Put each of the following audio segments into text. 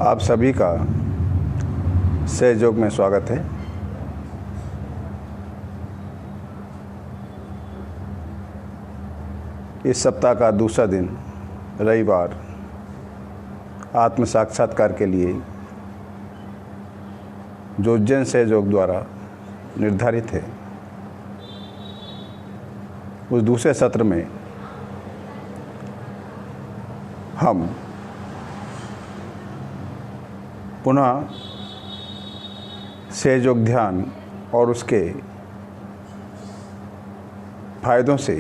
आप सभी का सहयोग में स्वागत है। इस सप्ताह का दूसरा दिन रविवार आत्म साक्षात्कार के लिए जो उज्जैन सहयोग द्वारा निर्धारित है, उस दूसरे सत्र में हम पुनः सहयोग ध्यान और उसके फायदों से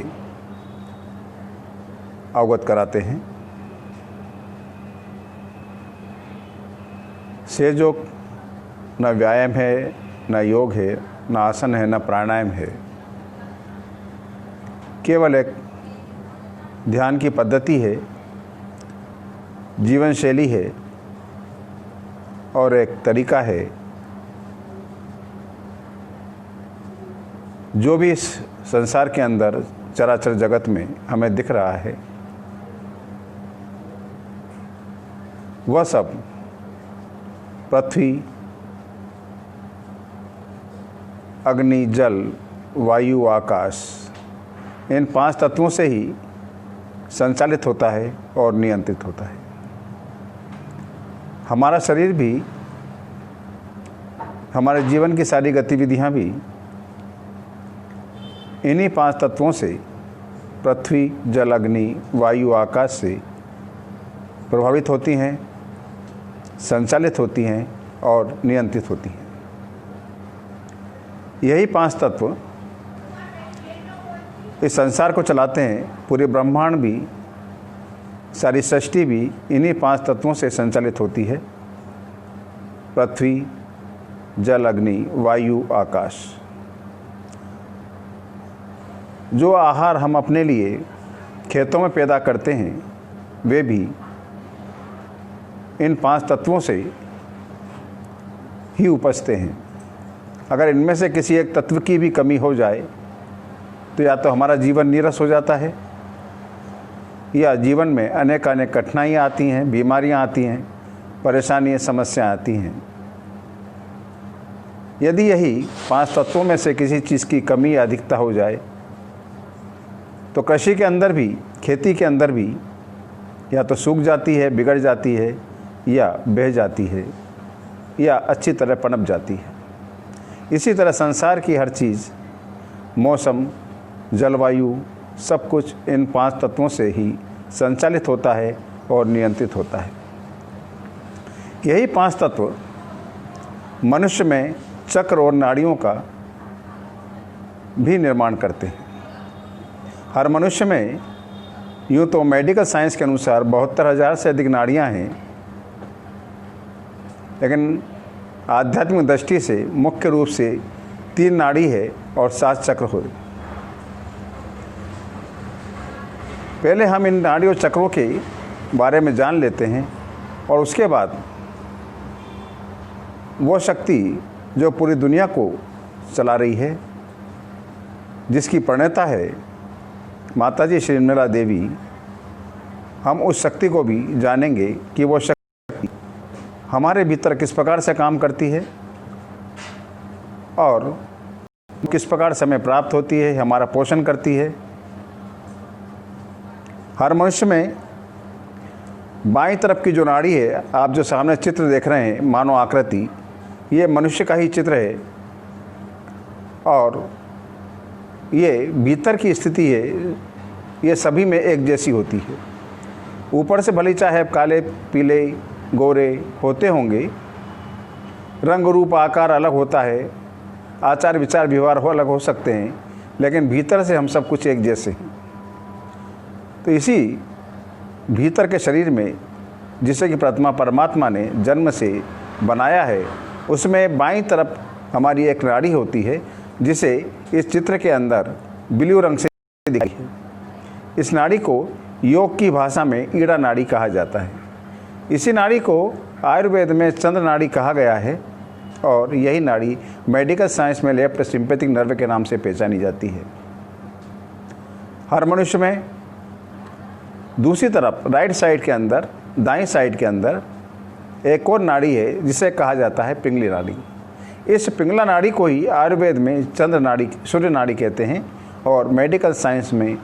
अवगत कराते हैं। सहयोग न व्यायाम है, न योग है, न आसन है, न प्राणायाम है। केवल एक ध्यान की पद्धति है, जीवन शैली है और एक तरीका है जो भी इस संसार के अंदर चराचर जगत में हमें दिख रहा है, वह सब पृथ्वी, अग्नि, जल, वायु, आकाश, इन 5 तत्वों से ही संचालित होता है और नियंत्रित होता है। हमारा शरीर भी, हमारे जीवन की सारी गतिविधियां भी इन्हीं 5 तत्वों से, पृथ्वी, जल, अग्नि, वायु, आकाश से प्रभावित होती हैं, संचालित होती हैं और नियंत्रित होती हैं। यही 5 तत्व इस संसार को चलाते हैं। पूरे ब्रह्मांड भी, सारी सृष्टि भी इन्हीं 5 तत्वों से संचालित होती है। पृथ्वी, जल, अग्नि, वायु, आकाश। जो आहार हम अपने लिए खेतों में पैदा करते हैं, वे भी इन 5 तत्वों से ही उपजते हैं। अगर इनमें से किसी एक तत्व की भी कमी हो जाए तो या तो हमारा जीवन नीरस हो जाता है, या जीवन में अनेक कठिनाइयाँ आती हैं, बीमारियाँ आती हैं, परेशानियाँ, समस्याएं आती हैं। यदि यही 5 तत्वों में से किसी चीज़ की कमी या अधिकता हो जाए तो कृषि के अंदर भी, खेती के अंदर भी या तो सूख जाती है, बिगड़ जाती है, या बह जाती है, या अच्छी तरह पनप जाती है। इसी तरह संसार की हर चीज़, मौसम, जलवायु, सब कुछ इन 5 तत्वों से ही संचालित होता है और नियंत्रित होता है। यही 5 तत्व मनुष्य में चक्र और नाड़ियों का भी निर्माण करते हैं। हर मनुष्य में यूँ तो मेडिकल साइंस के अनुसार 72,000 से अधिक नाड़ियाँ हैं, लेकिन आध्यात्मिक दृष्टि से मुख्य रूप से 3 नाड़ी है और 7 चक्र हो। पहले हम इन नाड़ी और चक्रों के बारे में जान लेते हैं और उसके बाद वो शक्ति जो पूरी दुनिया को चला रही है, जिसकी प्रणेता है माताजी श्री निर्मला देवी, हम उस शक्ति को भी जानेंगे कि वो शक्ति हमारे भीतर किस प्रकार से काम करती है और किस प्रकार से हमें प्राप्त होती है, हमारा पोषण करती है। हर मनुष्य में बाईं तरफ की जो नाड़ी है, आप जो सामने चित्र देख रहे हैं, मानव आकृति, ये मनुष्य का ही चित्र है और ये भीतर की स्थिति है, ये सभी में एक जैसी होती है। ऊपर से भले चाहे काले, पीले, गोरे होते होंगे, रंग, रूप, आकार अलग होता है, आचार, विचार, व्यवहार हो अलग हो सकते हैं, लेकिन भीतर से हम सब कुछ एक जैसे हैं। तो इसी भीतर के शरीर में, जिसे कि परमात्मा ने जन्म से बनाया है, उसमें बाईं तरफ हमारी एक नाड़ी होती है, जिसे इस चित्र के अंदर ब्लू रंग से दिखाई है। इस नाड़ी को योग की भाषा में ईड़ा नाड़ी कहा जाता है। इसी नाड़ी को आयुर्वेद में चंद्र नाड़ी कहा गया है और यही नाड़ी मेडिकल साइंस में लेफ्ट सिंपैथिक नर्व के नाम से पहचानी जाती है। हर मनुष्य में दूसरी तरफ राइट साइड के अंदर, दाईं साइड के अंदर एक और नाड़ी है जिसे कहा जाता है पिंगली नाड़ी। इस पिंगला नाड़ी को ही आयुर्वेद में चंद्र नाड़ी, सूर्य नाड़ी कहते हैं और मेडिकल साइंस में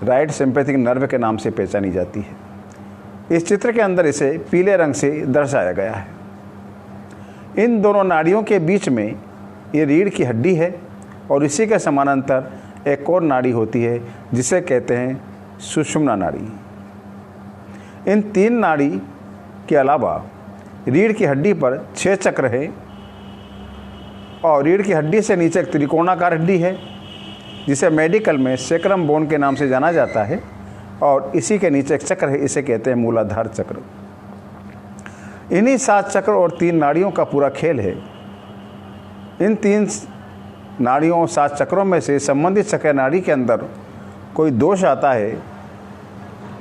राइट सिंपैथिक नर्व के नाम से पहचानी जाती है। इस चित्र के अंदर इसे पीले रंग से दर्शाया गया है। इन दोनों नाड़ियों के बीच में ये रीढ़ की हड्डी है और इसी के समानांतर एक और नाड़ी होती है जिसे कहते हैं सुषुम्ना नाड़ी। इन 3 नाड़ी के अलावा रीढ़ की हड्डी पर 6 चक्र हैं और रीढ़ की हड्डी से नीचे एक त्रिकोणाकार हड्डी है जिसे मेडिकल में सेक्रम बोन के नाम से जाना जाता है और इसी के नीचे एक चक्र है, इसे कहते हैं मूलाधार चक्र। इन्हीं 7 चक्र और 3 नाड़ियों का पूरा खेल है। इन 3 नाड़ियों 7 चक्रों में से संबंधित चक्र नाड़ी के अंदर कोई दोष आता है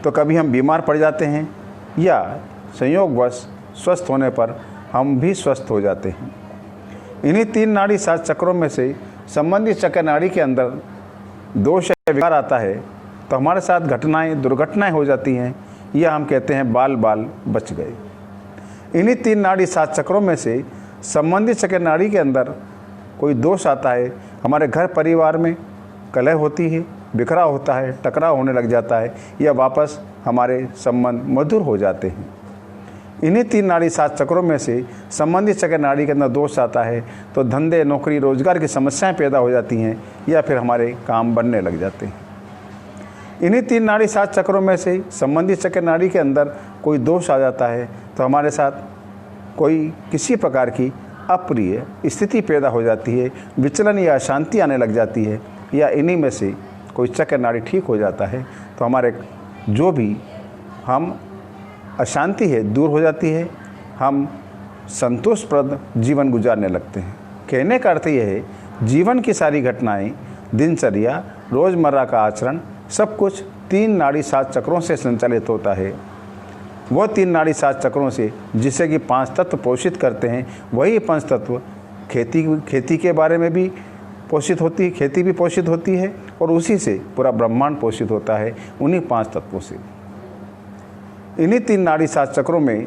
तो कभी हम बीमार पड़ जाते हैं या संयोगवश स्वस्थ होने पर हम भी स्वस्थ हो जाते हैं। इन्हीं 3 नाड़ी 7 चक्रों में से संबंधित चक्र नाड़ी के अंदर दोष या विकार आता है तो हमारे साथ दुर्घटनाएं हो जाती हैं या हम कहते हैं बाल बच गए। इन्हीं 3 नाड़ी 7 चक्रों में से संबंधित चक्र नाड़ी के अंदर कोई दोष आता है, हमारे घर परिवार में कलह होती है, बिखराव होता है, टकराव होने लग जाता है या वापस हमारे संबंध मधुर हो जाते हैं। इन्हीं 3 नाड़ी 7 चक्रों में से संबंधित चक्र नाड़ी के अंदर दोष आता है तो धंधे, नौकरी, रोजगार की समस्याएं पैदा हो जाती हैं या फिर हमारे काम बनने लग जाते हैं। इन्हीं 3 नाड़ी 7 चक्रों में से संबंधित चक्र नाड़ी के अंदर कोई दोष आ जाता है तो हमारे साथ कोई किसी प्रकार की अप्रिय स्थिति पैदा हो जाती है, विचलन या अशांति आने लग जाती है या इन्हीं में से कोई चक्र नाड़ी ठीक हो जाता है तो हमारे जो भी हम अशांति है दूर हो जाती है, हम संतोषप्रद जीवन गुजारने लगते हैं। कहने का अर्थ यह है जीवन की सारी घटनाएं, दिनचर्या, रोज़मर्रा का आचरण सब कुछ 3 नाड़ी 7 चक्रों से संचालित होता है। वो 3 नाड़ी 7 चक्रों से जिसे कि 5 तत्व पोषित करते हैं, वही 5 तत्व खेती के बारे में भी पोषित होती है, खेती भी पोषित होती है और उसी से पूरा ब्रह्मांड पोषित होता है, उन्हीं 5 तत्वों से। इन्हीं 3 नाड़ी 7 चक्रों में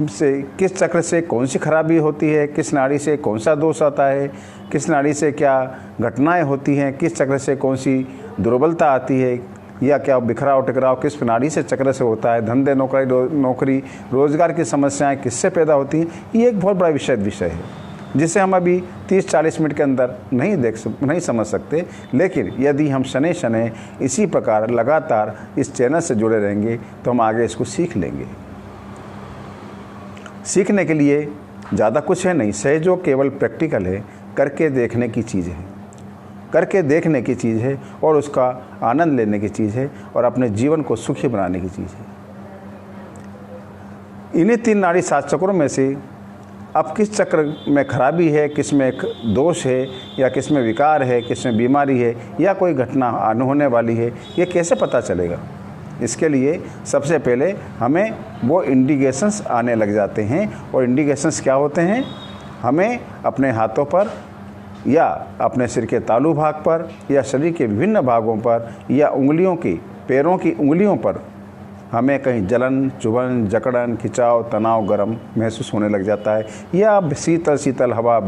से किस चक्र से कौन सी खराबी होती है, किस नाड़ी से कौन सा दोष आता है, किस नाड़ी से क्या घटनाएं होती हैं, किस चक्र से कौन सी दुर्बलता आती है या क्या बिखराव टकराव किस नाड़ी से चक्र से होता है, धंधे नौकरी रोजगार की समस्याएं किससे पैदा होती हैं, ये एक बहुत बड़ा विषय है जिसे हम अभी 30-40 मिनट के अंदर नहीं समझ सकते। लेकिन यदि हम शनै इसी प्रकार लगातार इस चैनल से जुड़े रहेंगे तो हम आगे इसको सीख लेंगे। सीखने के लिए ज़्यादा कुछ है नहीं, सहयोग केवल प्रैक्टिकल है, करके देखने की चीज़ है, करके देखने की चीज़ है और उसका आनंद लेने की चीज़ है और अपने जीवन को सुखी बनाने की चीज़ है। इन्हीं 3 नाड़ी 7 चक्रों में से अब किस चक्र में खराबी है, किस में दोष है या किस में विकार है, किस में बीमारी है या कोई घटना होने वाली है, ये कैसे पता चलेगा? इसके लिए सबसे पहले हमें वो इंडिकेशंस आने लग जाते हैं। और इंडिकेशंस क्या होते हैं? हमें अपने हाथों पर या अपने सिर के तालू भाग पर या शरीर के विभिन्न भागों पर या पैरों की उंगलियों पर हमें कहीं जलन, चुभन, जकड़न, खिंचाव, तनाव, गरम महसूस होने लग जाता है या शीतल हवा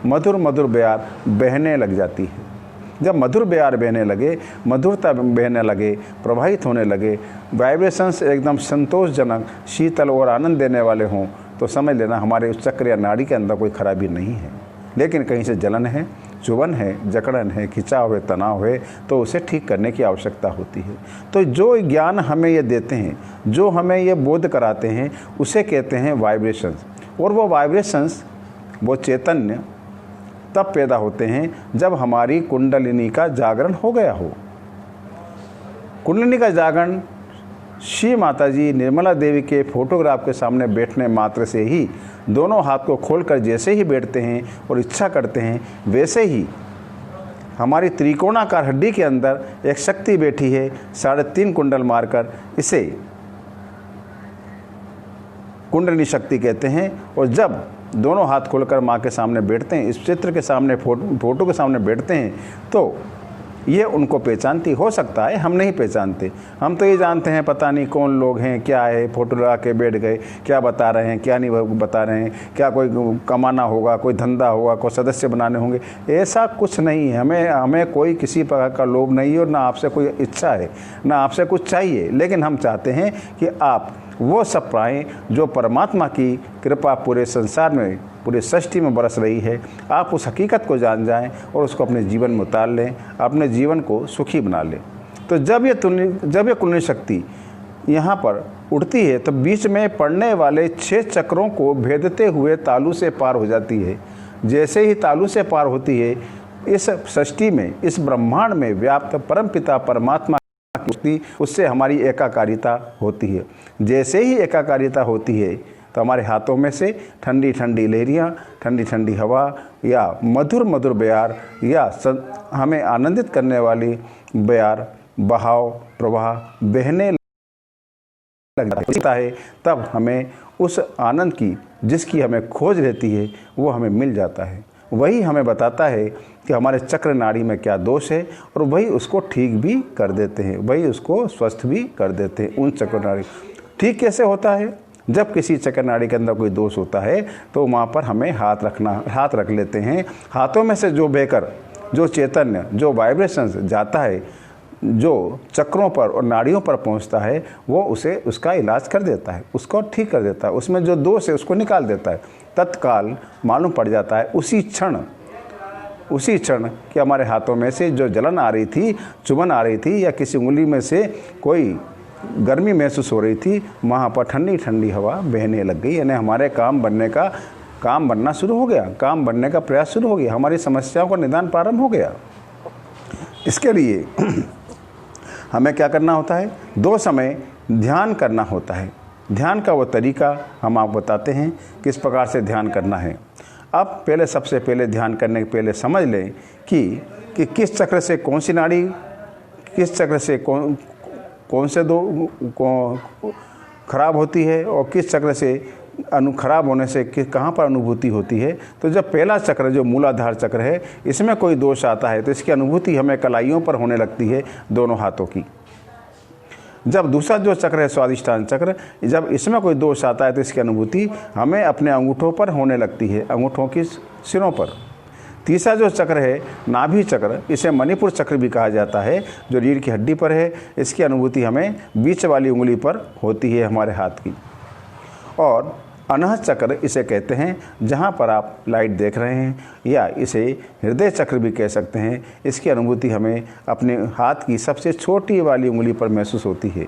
मधुर बयार बहने लग जाती है। जब मधुर बयार बहने लगे, मधुरता बहने लगे, प्रवाहित होने लगे, वाइब्रेशंस एकदम संतोषजनक, शीतल और आनंद देने वाले हों तो समझ लेना हमारे उस चक्र या नाड़ी के अंदर कोई खराबी नहीं है। लेकिन कहीं से जलन है, चुभन है, जकड़न है, खिंचाव है, तनाव है तो उसे ठीक करने की आवश्यकता होती है। तो जो ज्ञान हमें ये देते हैं, जो हमें ये बोध कराते हैं, उसे कहते हैं वाइब्रेशंस। और वो वाइब्रेशंस, वो चैतन्य तब पैदा होते हैं जब हमारी कुंडलिनी का जागरण हो गया हो। कुंडलिनी का जागरण श्री माता जी निर्मला देवी के फोटोग्राफ के सामने बैठने मात्र से ही, दोनों हाथ को खोलकर जैसे ही बैठते हैं और इच्छा करते हैं वैसे ही हमारी त्रिकोणाकार हड्डी के अंदर एक शक्ति बैठी है 3.5 कुंडल मारकर, इसे कुंडलिनी शक्ति कहते हैं। और जब दोनों हाथ खोलकर माँ के सामने बैठते हैं, इस चित्र के सामने फोटो के सामने बैठते हैं तो ये उनको पहचानती। हो सकता है हम नहीं पहचानते, हम तो ये जानते हैं पता नहीं कौन लोग हैं, क्या है, फ़ोटो लगा के बैठ गए, क्या बता रहे हैं क्या नहीं बता रहे हैं, क्या कोई कमाना होगा, कोई धंधा होगा, कोई सदस्य बनाने होंगे। ऐसा कुछ नहीं है। हमें कोई किसी प्रकार का लोभ नहीं है और ना आपसे कोई इच्छा है, ना आपसे कुछ चाहिए। लेकिन हम चाहते हैं कि आप वो सब पाएँ जो परमात्मा की कृपा पूरे संसार में, पूरे सृष्टि में बरस रही है। आप उस हकीकत को जान जाएं और उसको अपने जीवन में उतार लें, अपने जीवन को सुखी बना लें। तो जब ये कुंडली शक्ति यहाँ पर उड़ती है तो बीच में पड़ने वाले 6 चक्रों को भेदते हुए तालू से पार हो जाती है। जैसे ही तालू से पार होती है, इस सृष्टि में, इस ब्रह्मांड में व्याप्त परमपिता परमात्मा उससे हमारी एकाकारिता होती है। जैसे ही एकाकारिता होती है तो हमारे हाथों में से ठंडी ठंडी लहरियाँ, ठंडी ठंडी हवा या मधुर मधुर बयार या हमें आनंदित करने वाली बयार, बहाव, प्रवाह बहने लगता है। तब हमें उस आनंद की, जिसकी हमें खोज रहती है, वो हमें मिल जाता है। वही हमें बताता है कि हमारे चक्र नाड़ी में क्या दोष है और वही उसको ठीक भी कर देते हैं, वही उसको स्वस्थ भी कर देते हैं। उन चक्र नाड़ी ठीक कैसे होता है? जब किसी चक्र नाड़ी के अंदर कोई दोष होता है तो वहाँ पर हमें हाथ रख लेते हैं। हाथों में से जो बहकर, जो चैतन्य, जो वाइब्रेशंस जाता है, जो चक्रों पर और नाड़ियों पर पहुंचता है, वो उसे उसका इलाज कर देता है, उसको ठीक कर देता है, उसमें जो दोष है उसको निकाल देता है। तत्काल मालूम पड़ जाता है उसी क्षण कि हमारे हाथों में से जो जलन आ रही थी, चुभन आ रही थी, या किसी उंगली में से कोई गर्मी महसूस हो रही थी, वहाँ पर ठंडी ठंडी हवा बहने लग गई। यानी हमारे काम बनना शुरू हो गया, काम बनने का प्रयास शुरू हो गया, हमारी समस्याओं का निदान प्रारंभ हो गया। इसके लिए हमें क्या करना होता है? 2 समय ध्यान करना होता है। ध्यान का वो तरीका हम आपको बताते हैं किस प्रकार से ध्यान करना है। अब सबसे पहले ध्यान करने के पहले समझ लें कि किस चक्र से कौन सी नाड़ी, किस चक्र से कौन से खराब होती है और किस चक्र से खराब होने से कहाँ पर अनुभूति होती है। तो जब पहला चक्र जो मूलाधार चक्र है, इसमें कोई दोष आता है तो इसकी अनुभूति हमें कलाइयों पर होने लगती है, दोनों हाथों की। जब दूसरा जो चक्र है स्वादिष्ठान चक्र, जब इसमें कोई दोष आता है तो इसकी अनुभूति हमें अपने अंगूठों पर होने लगती है, अंगूठों की सिरों पर। तीसरा जो चक्र है नाभि चक्र, इसे मणिपुर चक्र भी कहा जाता है, जो रीढ़ की हड्डी पर है, इसकी अनुभूति हमें बीच वाली उंगली पर होती है हमारे हाथ की। और अनहत चक्र इसे कहते हैं, जहाँ पर आप लाइट देख रहे हैं, या इसे हृदय चक्र भी कह सकते हैं। इसकी अनुभूति हमें अपने हाथ की सबसे छोटी वाली उंगली पर महसूस होती है।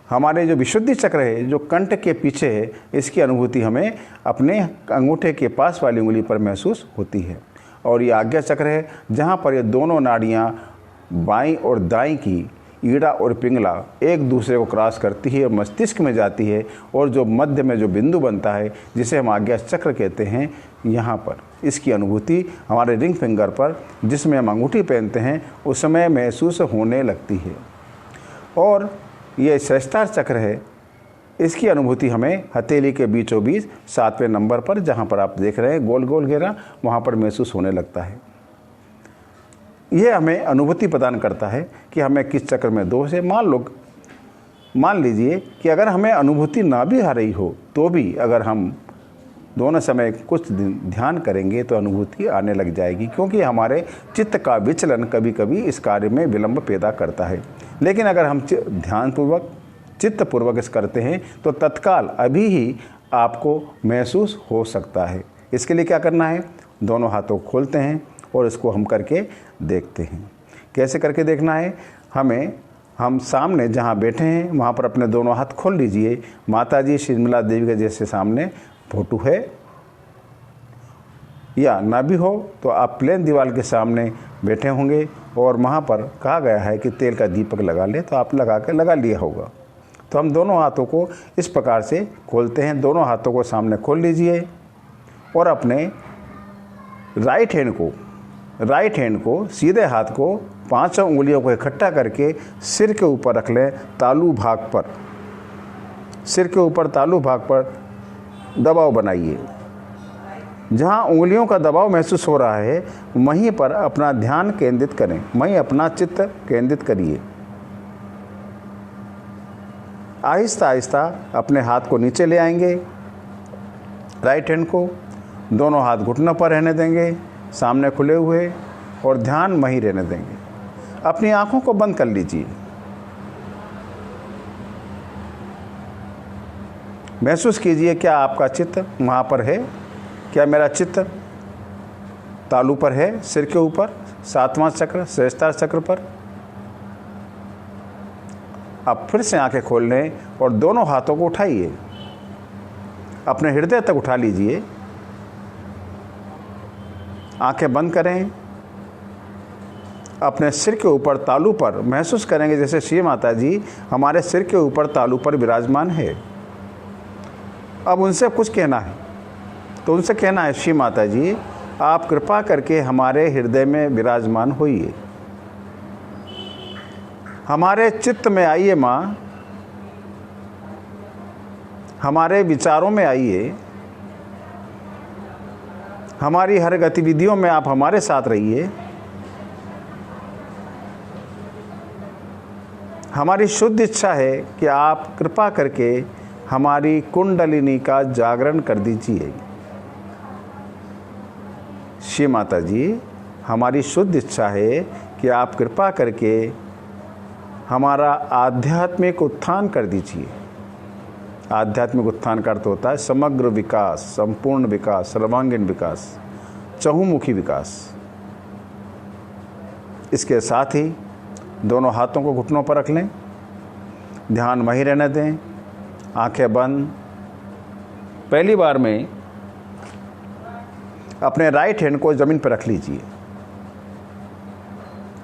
हमारे जो विशुद्धि चक्र है, जो कंठ के पीछे है, इसकी अनुभूति हमें अपने अंगूठे के पास वाली उंगली पर महसूस होती है। और ये आज्ञा चक्र है, जहाँ पर ये दोनों नाड़ियाँ बाईं और दाईं की, ईड़ा और पिंगला, एक दूसरे को क्रॉस करती है और मस्तिष्क में जाती है, और जो मध्य में जो बिंदु बनता है, जिसे हम आज्ञा चक्र कहते हैं, यहाँ पर इसकी अनुभूति हमारे रिंग फिंगर पर, जिसमें हम अंगूठी पहनते हैं, उस समय महसूस होने लगती है। और ये सहस्त्रार चक्र है, इसकी अनुभूति हमें हथेली के बीचों बीच 7वें नंबर पर, जहाँ पर आप देख रहे हैं गोल गोल घेरा, वहाँ पर महसूस होने लगता है। ये हमें अनुभूति प्रदान करता है कि हमें किस चक्र में दोष है। मान लीजिए कि अगर हमें अनुभूति ना भी आ रही हो तो भी अगर हम दोनों समय कुछ ध्यान करेंगे तो अनुभूति आने लग जाएगी, क्योंकि हमारे चित्त का विचलन कभी कभी इस कार्य में विलंब पैदा करता है। लेकिन अगर हम ध्यानपूर्वक, चित्तपूर्वक इस करते हैं तो तत्काल अभी ही आपको महसूस हो सकता है। इसके लिए क्या करना है? दोनों हाथों को खोलते हैं और इसको हम करके देखते हैं। कैसे करके देखना है? हम सामने जहाँ बैठे हैं वहाँ पर अपने दोनों हाथ खोल लीजिए। माता जी श्रीमला देवी के जैसे सामने फोटो है, या ना भी हो तो आप प्लेन दीवार के सामने बैठे होंगे, और वहाँ पर कहा गया है कि तेल का दीपक लगा ले, तो आप लगा लिया होगा। तो हम दोनों हाथों को इस प्रकार से खोलते हैं। दोनों हाथों को सामने खोल लीजिए और अपने राइट हैंड को सीधे हाथ को 5 उंगलियों को इकट्ठा करके सिर के ऊपर रख लें, तालू भाग पर। सिर के ऊपर तालू भाग पर दबाव बनाइए। जहाँ उंगलियों का दबाव महसूस हो रहा है वहीं पर अपना ध्यान केंद्रित करें, वहीं अपना चित्त केंद्रित करिए। आहिस्ता आहिस्ता अपने हाथ को नीचे ले आएंगे, राइट हैंड को, दोनों हाथ घुटनों पर रहने देंगे, सामने खुले हुए, और ध्यान वहीं रहने देंगे। अपनी आंखों को बंद कर लीजिए। महसूस कीजिए क्या आपका चित्त वहाँ पर है, क्या मेरा चित्त तालू पर है, सिर के ऊपर, 7वां चक्र सहस्त्रार चक्र पर। अब फिर से आंखें खोल लें और दोनों हाथों को उठाइए, अपने हृदय तक उठा लीजिए। आंखें बंद करें, अपने सिर के ऊपर तालू पर महसूस करेंगे जैसे श्री माता जी हमारे सिर के ऊपर तालू पर विराजमान है। अब उनसे कुछ कहना है तो उनसे कहना है, श्री माता जी आप कृपा करके हमारे हृदय में विराजमान होइए, हमारे चित्त में आइए माँ, हमारे विचारों में आइए, हमारी हर गतिविधियों में आप हमारे साथ रहिए। हमारी शुद्ध इच्छा है कि आप कृपा करके हमारी कुंडलिनी का जागरण कर दीजिए। श्री माता जी हमारी शुद्ध इच्छा है कि आप कृपा करके हमारा आध्यात्मिक उत्थान कर दीजिए। आध्यात्मिक उत्थान का अर्थ होता है समग्र विकास, संपूर्ण विकास, सर्वांगीण विकास, चहुमुखी विकास। इसके साथ ही दोनों हाथों को घुटनों पर रख लें, ध्यान वहीं रहने दें, आंखें बंद। पहली बार में अपने राइट हैंड को ज़मीन पर रख लीजिए।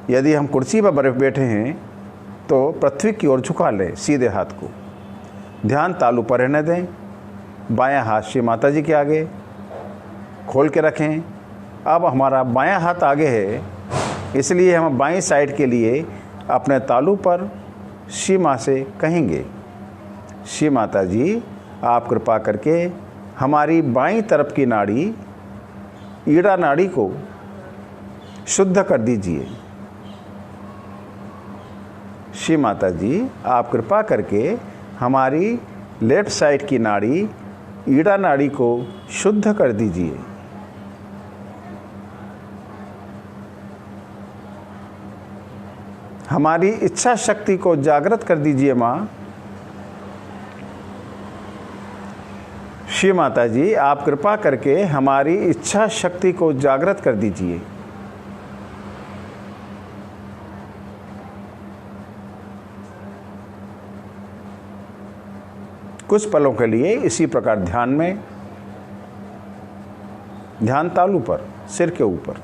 यदि हम कुर्सी पर बैठे हैं तो पृथ्वी की ओर झुका लें सीधे हाथ को, ध्यान तालू पर रहने दें। बायां हाथ श्री माता जी के आगे खोल के रखें। अब हमारा बायां हाथ आगे है, इसलिए हम बाईं साइड के लिए अपने तालू पर श्री माँ से कहेंगे, श्री माता जी आप कृपा करके हमारी बाईं तरफ की नाड़ी, ईड़ा नाड़ी को शुद्ध कर दीजिए। श्री माता जी आप कृपा करके हमारी लेफ्ट साइड की नाड़ी, ईड़ा नाड़ी को शुद्ध कर दीजिए। हमारी इच्छा शक्ति को जागृत कर दीजिए माँ। श्री माता जी आप कृपा करके हमारी इच्छा शक्ति को जागृत कर दीजिए। कुछ पलों के लिए इसी प्रकार ध्यान में, ध्यान तालू पर, सिर के ऊपर।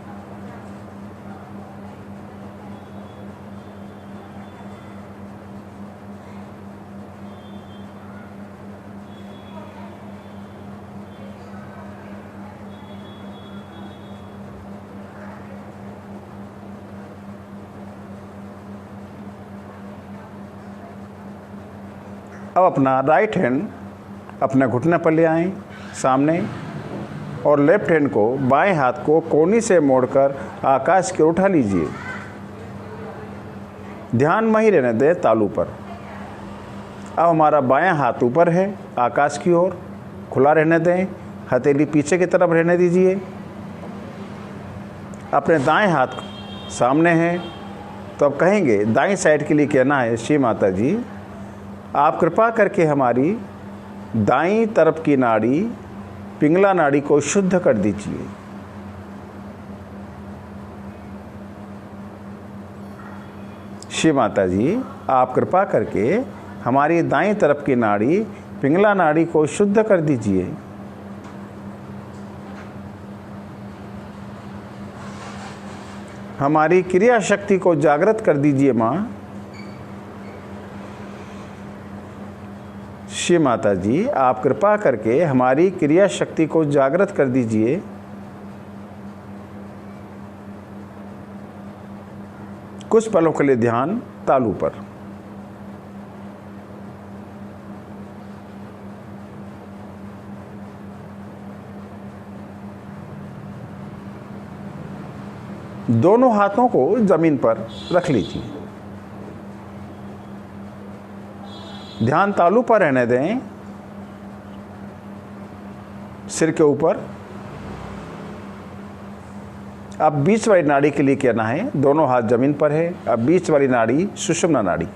अब अपना राइट हैंड अपने घुटने पर ले आएं सामने, और लेफ्ट हैंड को, बाएं हाथ को कोहनी से मोड़कर आकाश की ओर उठा लीजिए। ध्यान वहीं रहने दें तालू पर। अब हमारा बायां हाथ ऊपर है, आकाश की ओर खुला रहने दें, हथेली पीछे की तरफ रहने दीजिए। अपने दाएं हाथ सामने है, तो अब कहेंगे, दाईं साइड के लिए कहना है, श्री माता जी आप कृपा करके हमारी दाईं तरफ की नाड़ी, पिंगला नाड़ी को शुद्ध कर दीजिए। श्री माता जी आप कृपा करके हमारी दाईं तरफ की नाड़ी, पिंगला नाड़ी को शुद्ध कर दीजिए। हमारी क्रिया शक्ति को जागृत कर दीजिए माँ। श्री माता जी आप कृपा करके हमारी क्रिया शक्ति को जागृत कर दीजिए। कुछ पलों के लिए ध्यान तालू पर। दोनों हाथों को जमीन पर रख लीजिए। ध्यान तालू पर रहने दें, सिर के ऊपर। अब बीच वाली नाड़ी के लिए कहना है, दोनों हाथ जमीन पर है। अब बीच वाली नाड़ी सुषुम्ना नाड़ी।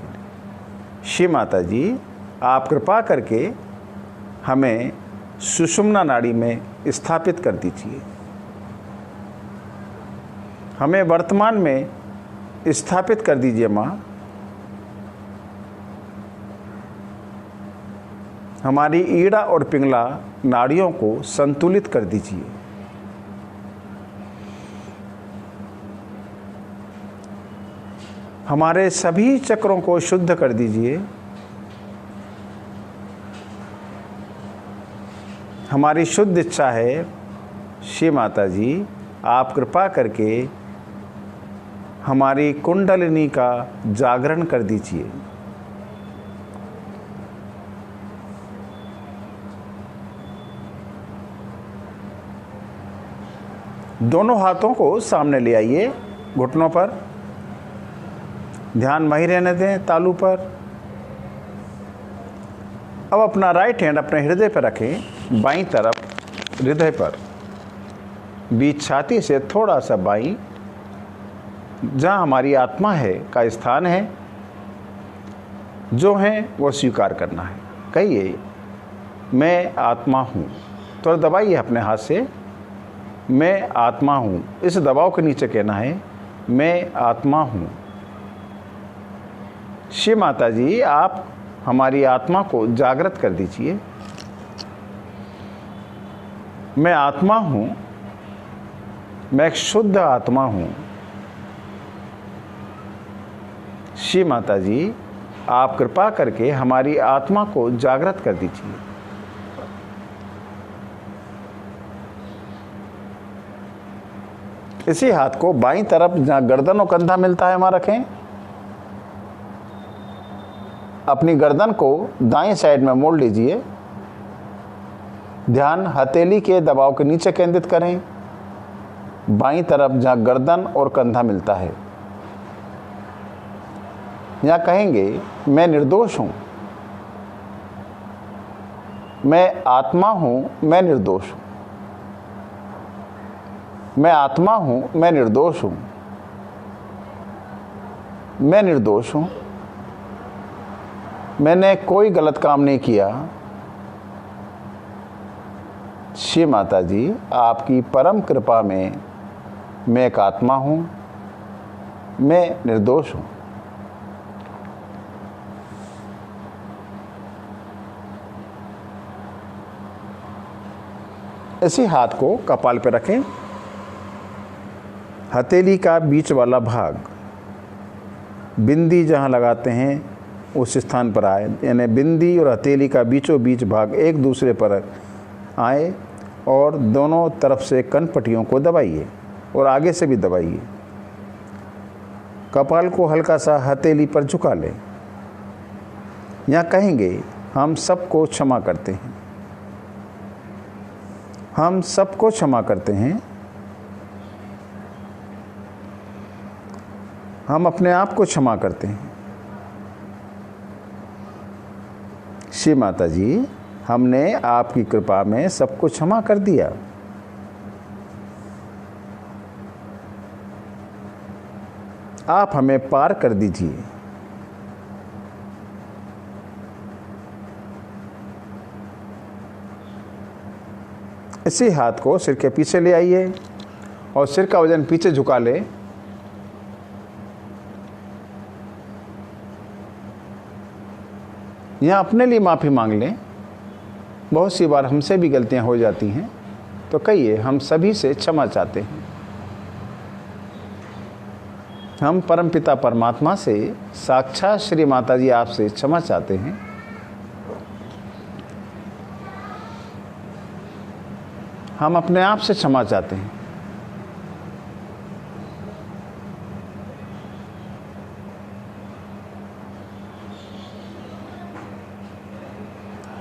श्री माता जी, आप कृपा करके हमें सुषुम्ना नाड़ी में स्थापित कर दीजिए। हमें वर्तमान में स्थापित कर दीजिए माँ। हमारी ईड़ा और पिंगला नाड़ियों को संतुलित कर दीजिए। हमारे सभी चक्रों को शुद्ध कर दीजिए। हमारी शुद्ध इच्छा है श्री माता जी, आप कृपा करके हमारी कुंडलिनी का जागरण कर दीजिए। दोनों हाथों को सामने ले आइए, घुटनों पर। ध्यान वहीं रहने दें, तालू पर। अब अपना राइट हैंड अपने हृदय पर रखें, बाईं तरफ हृदय पर, बीच छाती से थोड़ा सा बाईं, जहाँ हमारी आत्मा है का स्थान है। जो है वो स्वीकार करना है। कहिए, मैं आत्मा हूँ। तो दबाइए अपने हाथ से, मैं आत्मा हूँ। इस दबाव के नीचे कहना है, मैं आत्मा हूँ। श्री माता जी, आप हमारी आत्मा को जागृत कर दीजिए। मैं आत्मा हूँ, मैं एक शुद्ध आत्मा हूँ। श्री माता जी, आप कृपा करके हमारी आत्मा को जागृत कर दीजिए। इसी हाथ को बाईं तरफ जहाँ गर्दन और कंधा मिलता है वहाँ रखें। अपनी गर्दन को दाएं साइड में मोड़ लीजिए। ध्यान हथेली के दबाव के नीचे केंद्रित करें, बाईं तरफ जहाँ गर्दन और कंधा मिलता है। यहाँ कहेंगे, मैं निर्दोष हूँ, मैं आत्मा हूँ, मैं निर्दोष हूँ। मैं आत्मा हूँ, मैं निर्दोष हूँ। मैं निर्दोष हूँ, मैंने कोई गलत काम नहीं किया। श्री माता जी, आपकी परम कृपा में मैं एक आत्मा हूँ, मैं निर्दोष हूँ। इसी हाथ को कपाल पर रखें। हथेली का बीच वाला भाग, बिंदी जहाँ लगाते हैं उस स्थान पर आए, यानी बिंदी और हथेली का बीचों बीच भाग एक दूसरे पर आए और दोनों तरफ से कनपट्टियों को दबाइए और आगे से भी दबाइए। कपाल को हल्का सा हथेली पर झुका लें। यहाँ कहेंगे, हम सबको क्षमा करते हैं, हम सबको क्षमा करते हैं। हम अपने आप को क्षमा करते हैं। श्री माता जी, हमने आपकी कृपा में सबको क्षमा कर दिया। आप हमें पार कर दीजिए। इसी हाथ को सिर के पीछे ले आइए और सिर का वजन पीछे झुका ले। यहाँ अपने लिए माफ़ी मांग लें। बहुत सी बार हमसे भी गलतियाँ हो जाती हैं, तो कहिए, हम सभी से क्षमा चाहते हैं। हम परमपिता परमात्मा से, साक्षात श्री माता जी आपसे क्षमा चाहते हैं। हम अपने आप से क्षमा चाहते हैं।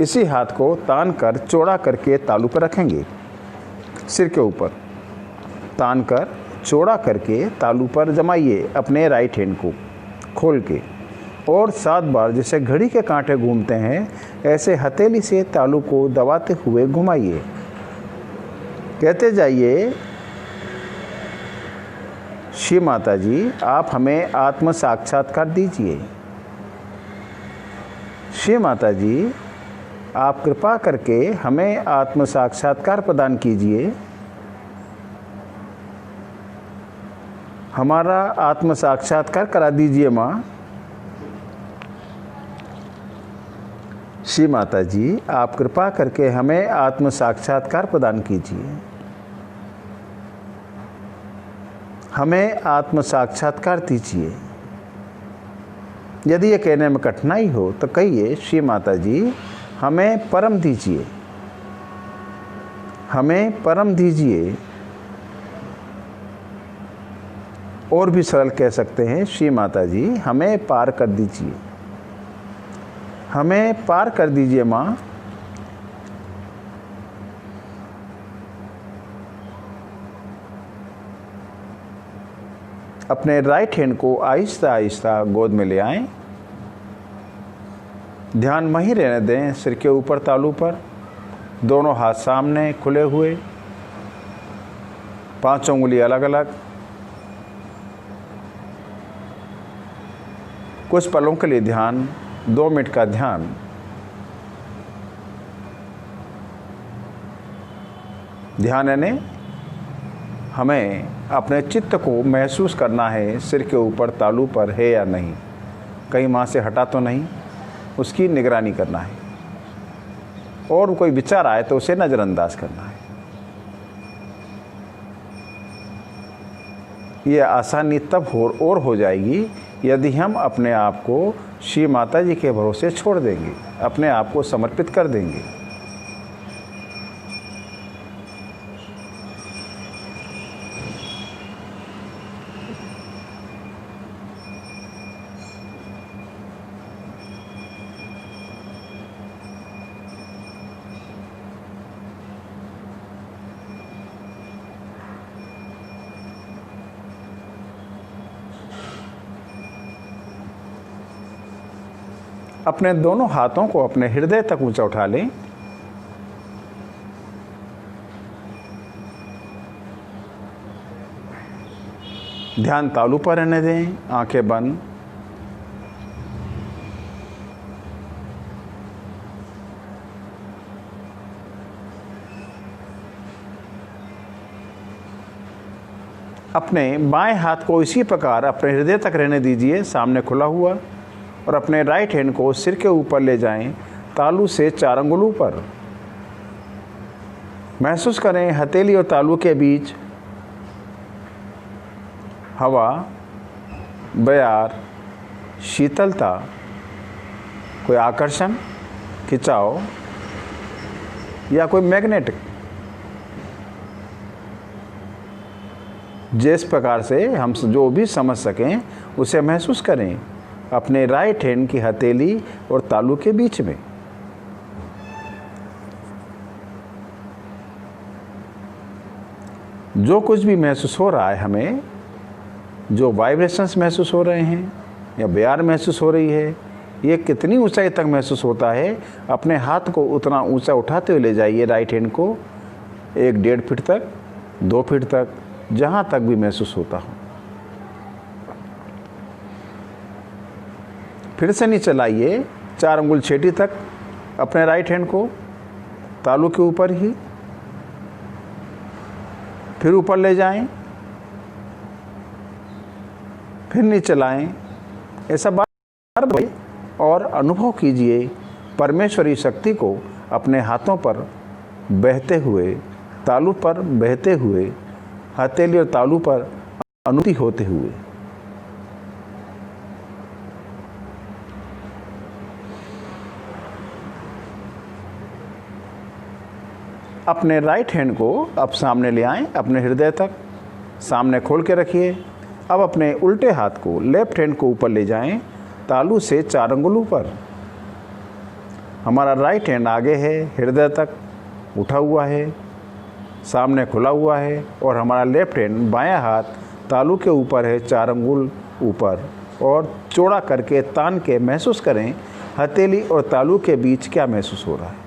इसी हाथ को तान कर चौड़ा करके तालू पर रखेंगे, सिर के ऊपर तान कर चौड़ा करके तालू पर जमाइए अपने राइट हैंड को खोल के, और 7 बार जैसे घड़ी के कांटे घूमते हैं ऐसे हथेली से तालू को दबाते हुए घुमाइए। कहते जाइए, श्री माता जी आप हमें आत्म साक्षात्कार दीजिए। श्री माता जी आप कृपा करके हमें आत्म साक्षात्कार प्रदान कीजिए। हमारा आत्म साक्षात्कार करा दीजिए माँ। श्री माता जी आप कृपा करके हमें आत्म साक्षात्कार प्रदान कीजिए। हमें आत्म साक्षात्कार दीजिए। यदि ये कहने में कठिनाई हो तो कहिए, श्री माता जी हमें परम दीजिए, हमें परम दीजिए। और भी सरल कह सकते हैं, श्री माता जी हमें पार कर दीजिए, हमें पार कर दीजिए माँ। अपने राइट हैंड को आहिस्ता आहिस्ता गोद में ले आएं। ध्यान वहीं रहने दें, सिर के ऊपर तालू पर, दोनों हाथ सामने खुले हुए, 5 उंगली अलग अलग। कुछ पलों के लिए ध्यान, 2 मिनट का ध्यान। ध्यान यानी हमें अपने चित्त को महसूस करना है सिर के ऊपर तालू पर है या नहीं, कहीं वहाँ से हटा तो नहीं, उसकी निगरानी करना है। और कोई विचार आए तो उसे नज़रअंदाज करना है। ये आसानी तब और हो जाएगी यदि हम अपने आप को श्री माता जी के भरोसे छोड़ देंगे, अपने आप को समर्पित कर देंगे। अपने दोनों हाथों को अपने हृदय तक ऊंचा उठा लें। ध्यान तालू पर रहने दें, आंखें बंद। अपने बाएं हाथ को इसी प्रकार अपने हृदय तक रहने दीजिए, सामने खुला हुआ, और अपने राइट हैंड को सिर के ऊपर ले जाएं, तालू से 4 अंगुलों पर। महसूस करें हथेली और तालू के बीच हवा, बयार, शीतलता, कोई आकर्षण, खिंचाव या कोई मैग्नेटिक। जिस प्रकार से हम जो भी समझ सकें उसे महसूस करें अपने राइट हैंड की हथेली और तालू के बीच में। जो कुछ भी महसूस हो रहा है, हमें जो वाइब्रेशंस महसूस हो रहे हैं या बयार महसूस हो रही है, ये कितनी ऊंचाई तक महसूस होता है, अपने हाथ को उतना ऊंचा उठाते हुए ले जाइए राइट हैंड को, 1-1.5 फीट तक, 2 फीट तक, जहाँ तक भी महसूस होता हो। फिर से नीचे लाइए 4 अंगुल छेटी तक अपने राइट हैंड को, तालू के ऊपर ही। फिर ऊपर ले जाएं, फिर नीचे लाएं। ऐसा बार-बार और अनुभव कीजिए परमेश्वरी शक्ति को अपने हाथों पर बहते हुए, तालू पर बहते हुए, हथेली और तालू पर अनुभूति होते हुए। अपने राइट हैंड को अब सामने ले आएं, अपने हृदय तक सामने खोल के रखिए। अब अपने उल्टे हाथ को, लेफ्ट हैंड को ऊपर ले जाएं, तालू से 4 अंगुलों पर। हमारा राइट हैंड आगे है, हृदय तक उठा हुआ है। सामने खुला हुआ है और हमारा लेफ्ट हैंड बायां हाथ तालू के ऊपर है, 4 अंगुल ऊपर, और चौड़ा करके तान के महसूस करें हथेली और तालू के बीच क्या महसूस हो रहा है।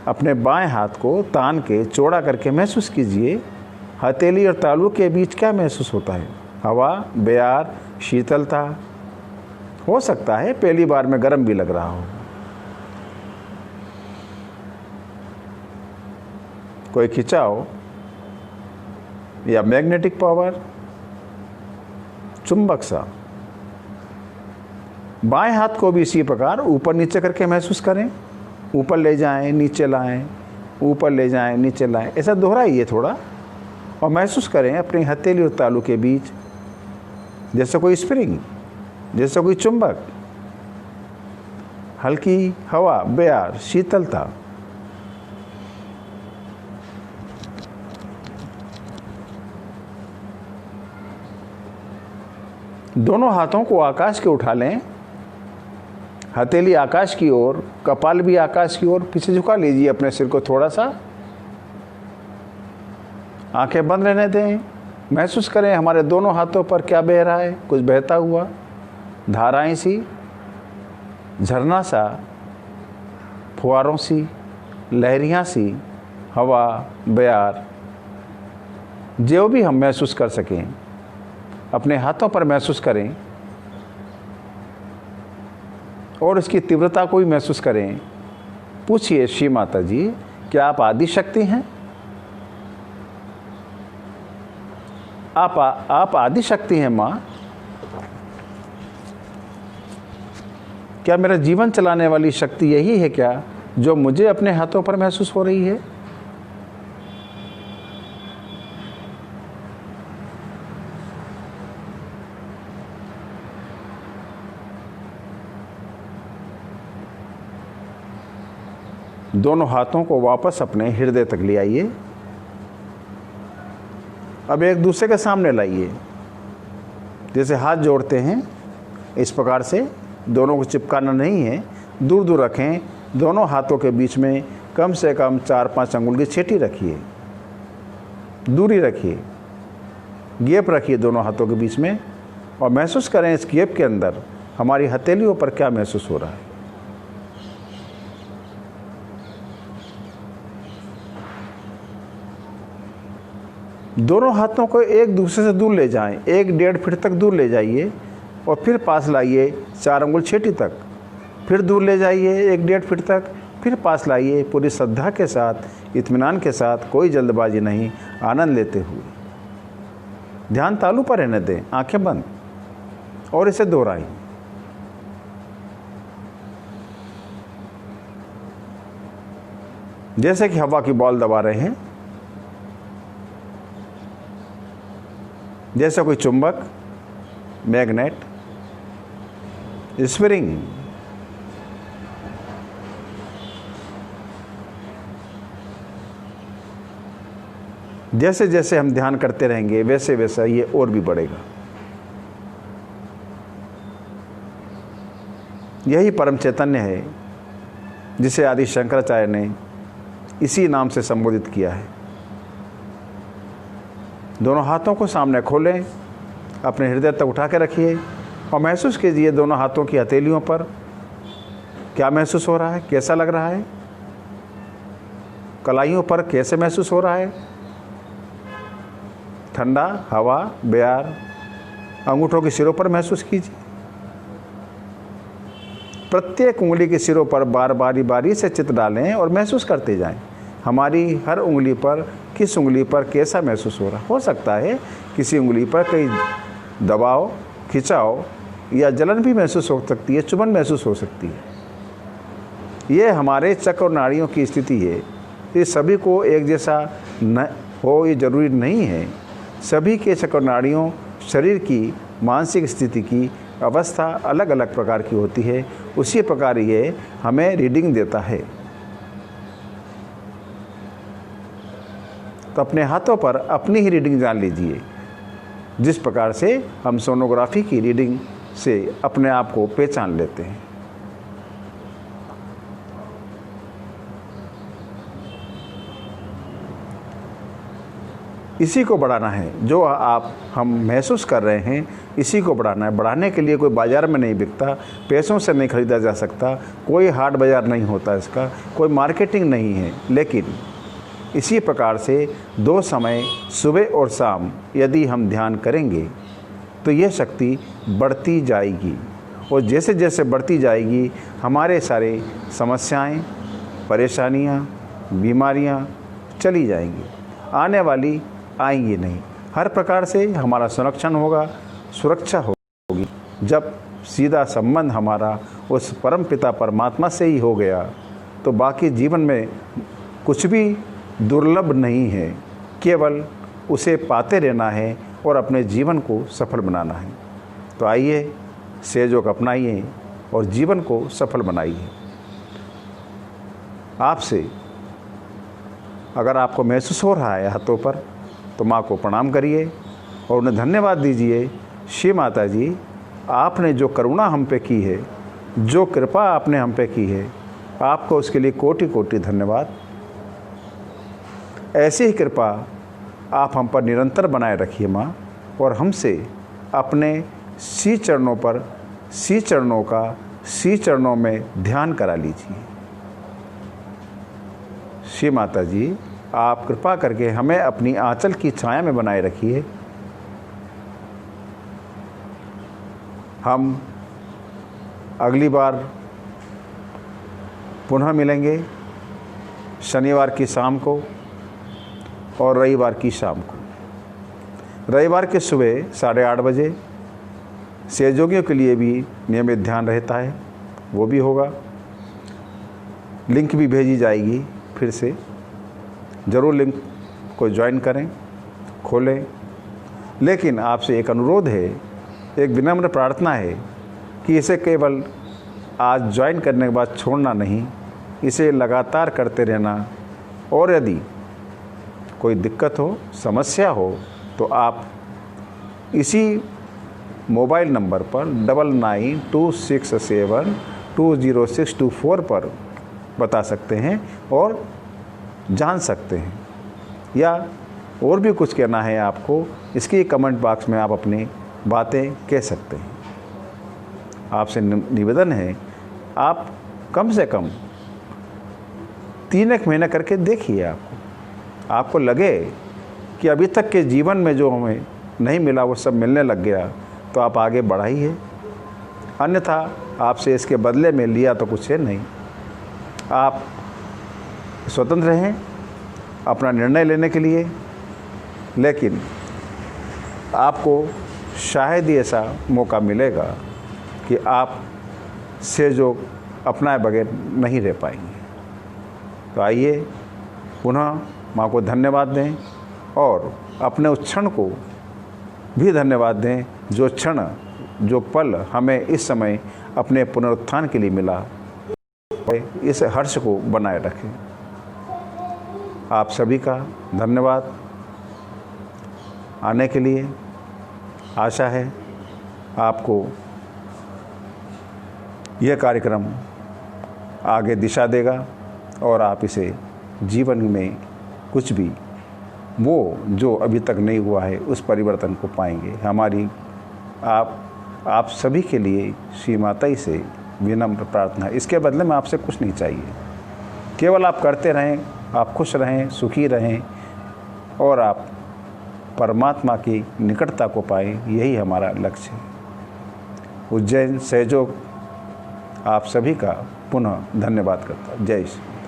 अपने बाएं हाथ को तान के चौड़ा करके महसूस कीजिए हथेली और तालू के बीच क्या महसूस होता है। हवा, बयार, शीतलता, हो सकता है पहली बार में गर्म भी लग रहा हो। कोई खिंचाव या मैग्नेटिक पावर, चुंबक सा। बाएं हाथ को भी इसी प्रकार ऊपर नीचे करके महसूस करें, ऊपर ले जाएं, नीचे लाएं, ऊपर ले जाएं, नीचे लाएं, ऐसा दोहराइए थोड़ा और महसूस करें अपनी हथेली और तालू के बीच जैसे कोई स्प्रिंग, जैसे कोई चुंबक, हल्की हवा, बयार, शीतलता। दोनों हाथों को आकाश के उठा लें, हथेली आकाश की ओर, कपाल भी आकाश की ओर, पीछे झुका लीजिए अपने सिर को थोड़ा सा। आंखें बंद रहने दें, महसूस करें हमारे दोनों हाथों पर क्या बह रहा है, कुछ बहता हुआ, धाराएं सी, झरना सा, फुहारों सी, लहरियां सी, हवा, बयार, जो भी हम महसूस कर सकें अपने हाथों पर महसूस करें और इसकी तीव्रता को भी महसूस करें। पूछिए श्री माता जी, क्या आप आदि शक्ति हैं? आप आदि शक्ति हैं माँ? क्या मेरा जीवन चलाने वाली शक्ति यही है क्या जो मुझे अपने हाथों पर महसूस हो रही है? दोनों हाथों को वापस अपने हृदय तक ले आइए। अब एक दूसरे के सामने लाइए, जैसे हाथ जोड़ते हैं इस प्रकार से। दोनों को चिपकाना नहीं है, दूर दूर रखें। दोनों हाथों के बीच में कम से कम 4-5 अंगुल की छेटी रखिए, दूरी रखिए, गैप रखिए दोनों हाथों के बीच में और महसूस करें इस गैप के अंदर हमारी हथेलियों पर क्या महसूस हो रहा है। दोनों हाथों को एक दूसरे से दूर ले जाएं, 1-1.5 फीट तक दूर ले जाइए और फिर पास लाइए 4 अंगुल छेटी तक, फिर दूर ले जाइए 1-1.5 फीट तक, फिर पास लाइए पूरी श्रद्धा के साथ, इत्मीनान के साथ, कोई जल्दबाजी नहीं, आनंद लेते हुए। ध्यान तालू पर रहने दें, आंखें बंद, और इसे दोहराएं। जैसे कि हवा की बॉल दबा रहे हैं, जैसे कोई चुंबक, मैग्नेट, स्प्रिंग। जैसे जैसे हम ध्यान करते रहेंगे वैसे वैसे ये और भी बढ़ेगा। यही परम चैतन्य है जिसे आदि शंकराचार्य ने इसी नाम से संबोधित किया है। दोनों हाथों को सामने खोलें, अपने हृदय तक उठा के रखिए और महसूस कीजिए दोनों हाथों की हथेलियों पर क्या महसूस हो रहा है, कैसा लग रहा है। कलाइयों पर कैसे महसूस हो रहा है, ठंडा, हवा, बयार। अंगूठों के सिरों पर महसूस कीजिए। प्रत्येक उंगली के सिरों पर बारी बारी से चित्र डालें और महसूस करते जाएं हमारी हर उंगली पर किस उंगली पर कैसा महसूस हो रहा। हो सकता है किसी उंगली पर कई दबाव, खिंचाव या जलन भी महसूस हो सकती है, चुभन महसूस हो सकती है। ये हमारे चक्र और नाड़ियों की स्थिति है। ये सभी को एक जैसा न हो ये जरूरी नहीं है। सभी के चक्र और नाड़ियों, शरीर की मानसिक स्थिति की अवस्था अलग अलग प्रकार की होती है। उसी प्रकार ये हमें रीडिंग देता है। तो अपने हाथों पर अपनी ही रीडिंग जान लीजिए, जिस प्रकार से हम सोनोग्राफी की रीडिंग से अपने आप को पहचान लेते हैं। इसी को बढ़ाना है, जो हम महसूस कर रहे हैं इसी को बढ़ाना है। बढ़ाने के लिए कोई बाज़ार में नहीं बिकता, पैसों से नहीं ख़रीदा जा सकता, कोई हाट बाज़ार नहीं होता इसका, कोई मार्केटिंग नहीं है। लेकिन इसी प्रकार से 2 समय सुबह और शाम यदि हम ध्यान करेंगे तो ये शक्ति बढ़ती जाएगी, और जैसे जैसे बढ़ती जाएगी हमारे सारे समस्याएं, परेशानियां, बीमारियां चली जाएंगी, आने वाली आएंगी नहीं। हर प्रकार से हमारा संरक्षण होगा, सुरक्षा होगी। जब सीधा संबंध हमारा उस परम पिता परमात्मा से ही हो गया तो बाकी जीवन में कुछ भी दुर्लभ नहीं है, केवल उसे पाते रहना है और अपने जीवन को सफल बनाना है। तो आइए सहयोग अपनाइए और जीवन को सफल बनाइए। आपसे अगर आपको महसूस हो रहा है हाथों पर तो माँ को प्रणाम करिए और उन्हें धन्यवाद दीजिए। श्री माता जी, आपने जो करुणा हम पे की है, जो कृपा आपने हम पे की है, आपको उसके लिए कोटि कोटि धन्यवाद। ऐसी ही कृपा आप हम पर निरंतर बनाए रखिए माँ, और हमसे अपने सी चरणों में ध्यान करा लीजिए। श्री माता जी, आप कृपा करके हमें अपनी आंचल की छाया में बनाए रखिए। हम अगली बार पुनः मिलेंगे शनिवार की शाम को और रविवार की शाम को। रविवार के सुबह 8:30 बजे सहयोगियों के लिए भी नियमित ध्यान रहता है, वो भी होगा। लिंक भी भेजी जाएगी, फिर से ज़रूर लिंक को ज्वाइन करें, खोलें। लेकिन आपसे एक अनुरोध है, एक विनम्र प्रार्थना है कि इसे केवल आज ज्वाइन करने के बाद छोड़ना नहीं, इसे लगातार करते रहना। और यदि कोई दिक्कत हो, समस्या हो, तो आप इसी मोबाइल नंबर पर 9926720624 पर बता सकते हैं और जान सकते हैं। या और भी कुछ कहना है आपको, इसके कमेंट बॉक्स में आप अपनी बातें कह सकते हैं। आपसे निवेदन है, आप कम से कम 3 महीने करके देखिए। आपको लगे कि अभी तक के जीवन में जो हमें नहीं मिला वो सब मिलने लग गया, तो आप आगे बढ़ाइए। अन्यथा आपसे इसके बदले में लिया तो कुछ है नहीं। आप स्वतंत्र हैं अपना निर्णय लेने के लिए, लेकिन आपको शायद ही ऐसा मौका मिलेगा कि आप सहयोग अपनाए बगैर नहीं रह पाएंगे। तो आइए पुनः माँ को धन्यवाद दें और अपने उस क्षण को भी धन्यवाद दें, जो क्षण, जो पल हमें इस समय अपने पुनरुत्थान के लिए मिला। इस हर्ष को बनाए रखें। आप सभी का धन्यवाद आने के लिए। आशा है आपको यह कार्यक्रम आगे दिशा देगा और आप इसे जीवन में कुछ भी वो जो अभी तक नहीं हुआ है उस परिवर्तन को पाएंगे। हमारी आप सभी के लिए श्री माता ही से विनम्र प्रार्थना है। इसके बदले में आपसे कुछ नहीं चाहिए, केवल आप करते रहें, आप खुश रहें, सुखी रहें और आप परमात्मा की निकटता को पाएं, यही हमारा लक्ष्य है। उज्जैन सहयोग आप सभी का पुनः धन्यवाद करता। जय श्री।